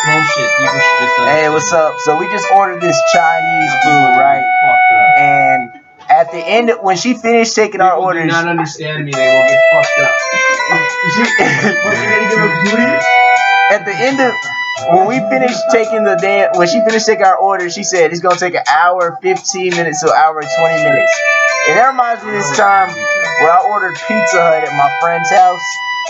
bullshit. People should just understand. Hey, what's up? So we just ordered this Chinese food, right? And at the end, when she finished taking our People orders, do not understand me. They will get fucked up. at the end of when we finished taking when she finished taking our order, she said it's gonna take an hour, 15 minutes to an hour and 20 minutes. And that reminds me of this time where I ordered Pizza Hut at my friend's house,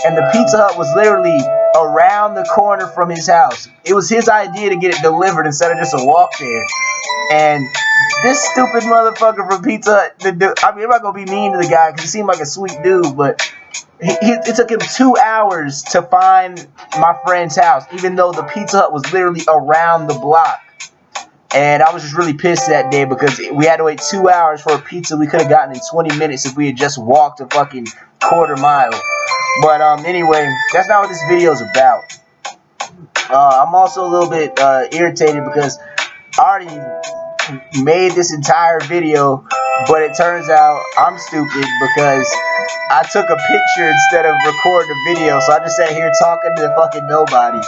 and the Pizza Hut was literally around the corner from his house. It was his idea to get it delivered instead of just a walk there. And this stupid motherfucker from Pizza Hut, I mean, I'm not gonna be mean to the guy because he seemed like a sweet dude, but it took him 2 hours to find my friend's house, even though the Pizza Hut was literally around the block. And I was just really pissed that day because we had to wait 2 hours for a pizza we could have gotten in 20 minutes if we had just walked a fucking quarter mile. But anyway, that's not what this video is about. I'm also a little bit irritated because I already made this entire video, but it turns out I'm stupid because I took a picture instead of recording a video, so I just sat here talking to fucking nobody.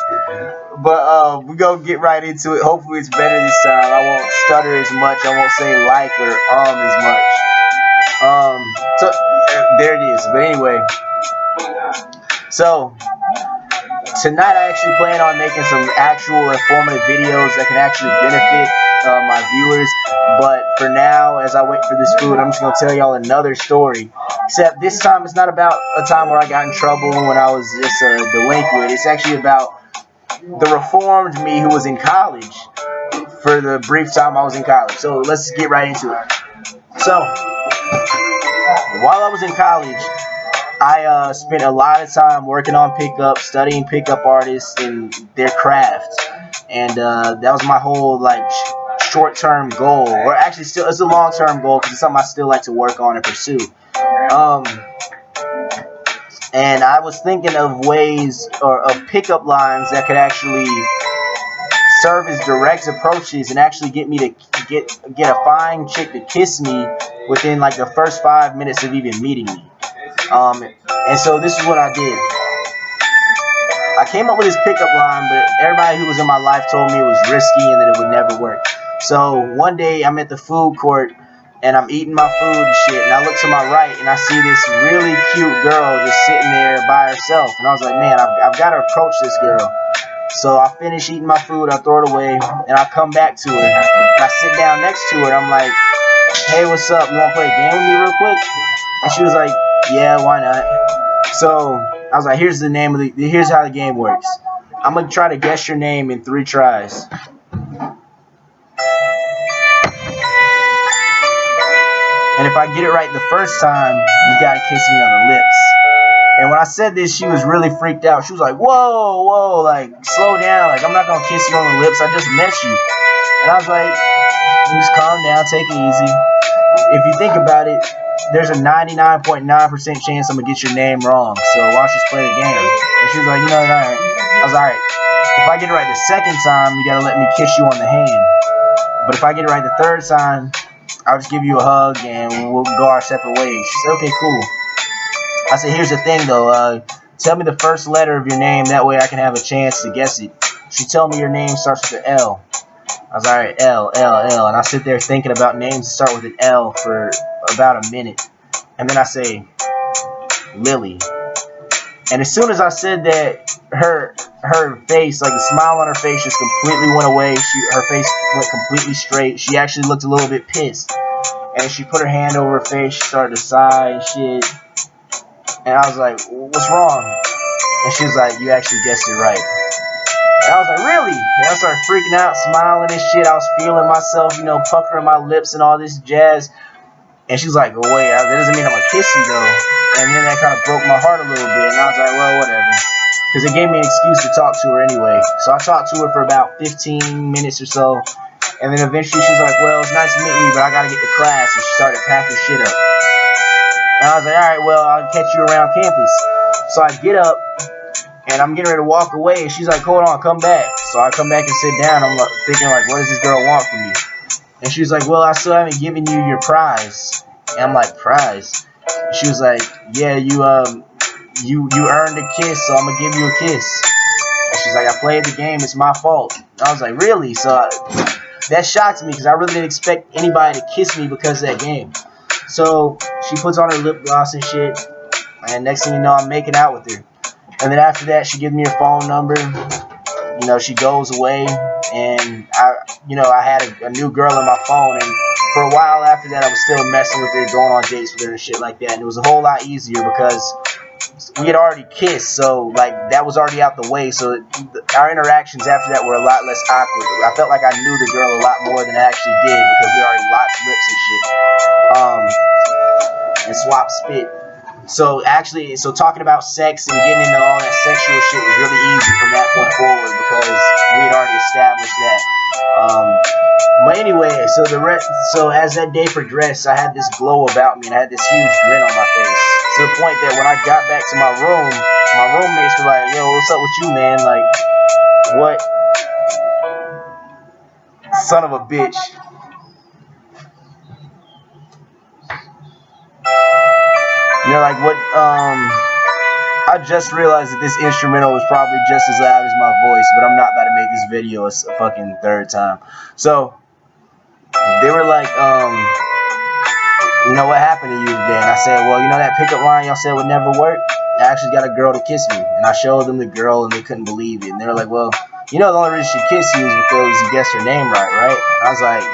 But we're gonna get right into it. Hopefully it's better this time. I won't stutter as much. I won't say like or as much. So there it is. But anyway, so tonight I actually plan on making some actual informative videos that can actually benefit my viewers. But for now, as I wait for this food, I'm just gonna tell y'all another story. Except this time it's not about a time where I got in trouble when I was just a delinquent. It's actually about the reformed me who was in college for the brief time I was in college. So let's get right into it. So while I was in college, I spent a lot of time working on pickup, studying pickup artists and their craft, and that was my whole like short-term goal, or actually still it's a long-term goal because it's something I still like to work on and pursue. And I was thinking of ways or of pickup lines that could actually serve as direct approaches and actually get me to get a fine chick to kiss me within like the first 5 minutes of even meeting me. And so this is what I did. I came up with this pickup line, but everybody who was in my life told me it was risky and that it would never work. So one day I'm at the food court and I'm eating my food and shit, and I look to my right and I see this really cute girl just sitting there by herself, and I was like, man, I've got to approach this girl. So I finish eating my food, I throw it away, and I come back to her, and I sit down next to her, and I'm like, hey, what's up, you want to play a game with me real quick? And she was like, yeah, why not? So I was like, here's how the game works. I'm going to try to guess your name in 3 tries. And if I get it right the first time, you gotta kiss me on the lips. And when I said this, she was really freaked out. She was like, whoa, like, slow down. Like, I'm not gonna kiss you on the lips. I just met you. And I was like, just calm down, take it easy. If you think about it, there's a 99.9% chance I'm gonna get your name wrong. So why don't you just play the game? And she was like, you know, alright. I was alright. If I get it right the second time, you gotta let me kiss you on the hand. But if I get it right the third time, I'll just give you a hug and we'll go our separate ways. She said, okay, cool. I said, here's the thing though, tell me the first letter of your name, that way I can have a chance to guess it. She told me your name starts with an L. I was alright, L, and I sit there thinking about names that start with an L for about a minute. And then I say, Lily. And as soon as I said that, her face, like the smile on her face just completely went away. Her face went completely straight. She actually looked a little bit pissed. And she put her hand over her face. She started to sigh and shit. And I was like, what's wrong? And she was like, you actually guessed it right. And I was like, really? And I started freaking out, smiling and shit. I was feeling myself, you know, puckering my lips and all this jazz. And she was like, oh, wait, that doesn't mean I'm going to kiss you, though. And then that kind of broke my heart a little bit. And I was like, well, whatever. Because it gave me an excuse to talk to her anyway. So I talked to her for about 15 minutes or so. And then eventually she was like, well, it's nice meeting you, but I got to get to class. And she started packing shit up. And I was like, all right, well, I'll catch you around campus. So I get up, and I'm getting ready to walk away. And she's like, hold on, come back. So I come back and sit down. I'm thinking, like, what does this girl want from me? And she was like, well, I still haven't given you your prize. And I'm like, prize? And she was like, yeah, you earned a kiss, so I'm going to give you a kiss. And she's like, I played the game, it's my fault. And I was like, really? So that shocked me because I really didn't expect anybody to kiss me because of that game. So she puts on her lip gloss and shit, and next thing you know, I'm making out with her. And then after that, she gives me her phone number. You know, she goes away, and I had a new girl in my phone, and for a while after that, I was still messing with her, going on dates with her and shit like that. And it was a whole lot easier because we had already kissed, so like that was already out the way. So our interactions after that were a lot less awkward. I felt like I knew the girl a lot more than I actually did because we already locked lips and shit, and swapped spit. So talking about sex and getting into all that sexual shit was really easy from that point forward because we had already established that. But anyway, so as that day progressed, I had this glow about me and I had this huge grin on my face to the point that when I got back to my room, my roommates were like, "Yo, what's up with you, man? Like, what, son of a bitch?" Like what? I just realized that this instrumental was probably just as loud as my voice, but I'm not about to make this video a fucking third time. So they were like, what happened to you today? And I said, well, that pickup line y'all said would never work? I actually got a girl to kiss me. And I showed them the girl, and they couldn't believe it. And they were like, well, the only reason she kissed you is because you guessed her name right? And I was like,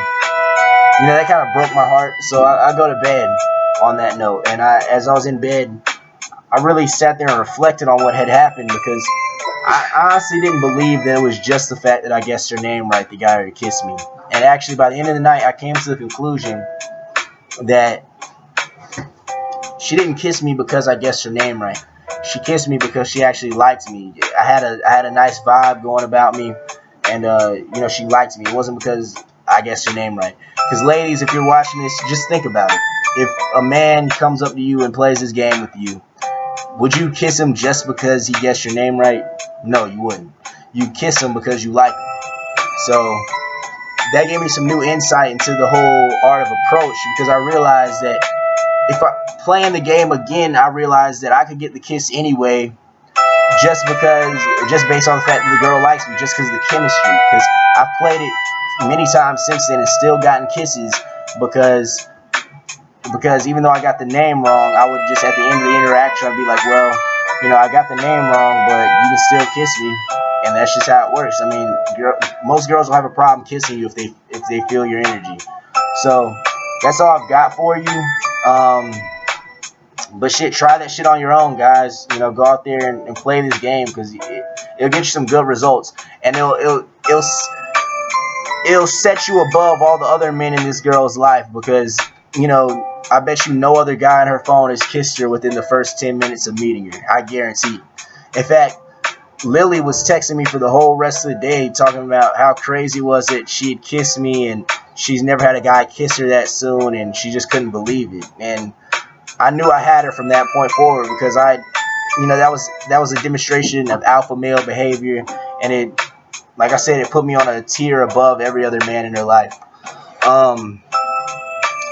that kind of broke my heart. So I go to bed on that note. And as I was in bed, I really sat there and reflected on what had happened because I honestly didn't believe that it was just the fact that I guessed her name right that got her to kiss me. And actually, by the end of the night, I came to the conclusion that she didn't kiss me because I guessed her name right. She kissed me because she actually liked me. I had a nice vibe going about me, and she liked me. It wasn't because I guessed her name right. Because ladies, if you're watching this, just think about it. If a man comes up to you and plays this game with you, would you kiss him just because he guessed your name right? No, you wouldn't. You kiss him because you like him. So that gave me some new insight into the whole art of approach because I realized that if I playing the game again, I realized that I could get the kiss anyway, just based on the fact that the girl likes me, just because of the chemistry. Because I've played it many times since then and still gotten kisses because even though I got the name wrong, I would just at the end of the interaction I'd be like, well, I got the name wrong, but you can still kiss me, and that's just how it works. I mean, most girls will have a problem kissing you if they feel your energy. So that's all I've got for you. But shit, try that shit on your own, guys. Go out there and play this game because it'll get you some good results, and it'll set you above all the other men in this girl's life because I bet you no other guy on her phone has kissed her within the first 10 minutes of meeting her. I guarantee. In fact, Lily was texting me for the whole rest of the day talking about how crazy was it she had kissed me and she's never had a guy kiss her that soon and she just couldn't believe it. And I knew I had her from that point forward because that was a demonstration of alpha male behavior, and it, like I said, it put me on a tier above every other man in her life.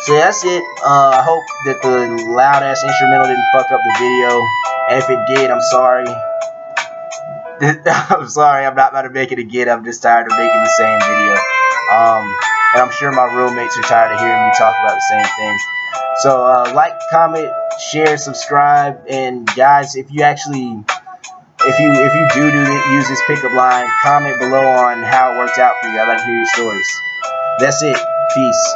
So that's it. I hope that the loud ass instrumental didn't fuck up the video, and if it did, I'm sorry. I'm sorry. I'm not about to make it again. I'm just tired of making the same video. And I'm sure my roommates are tired of hearing me talk about the same thing. So like, comment, share, subscribe, and guys, if you do use this pickup line, comment below on how it worked out for you. I'd like to hear your stories. That's it. Peace.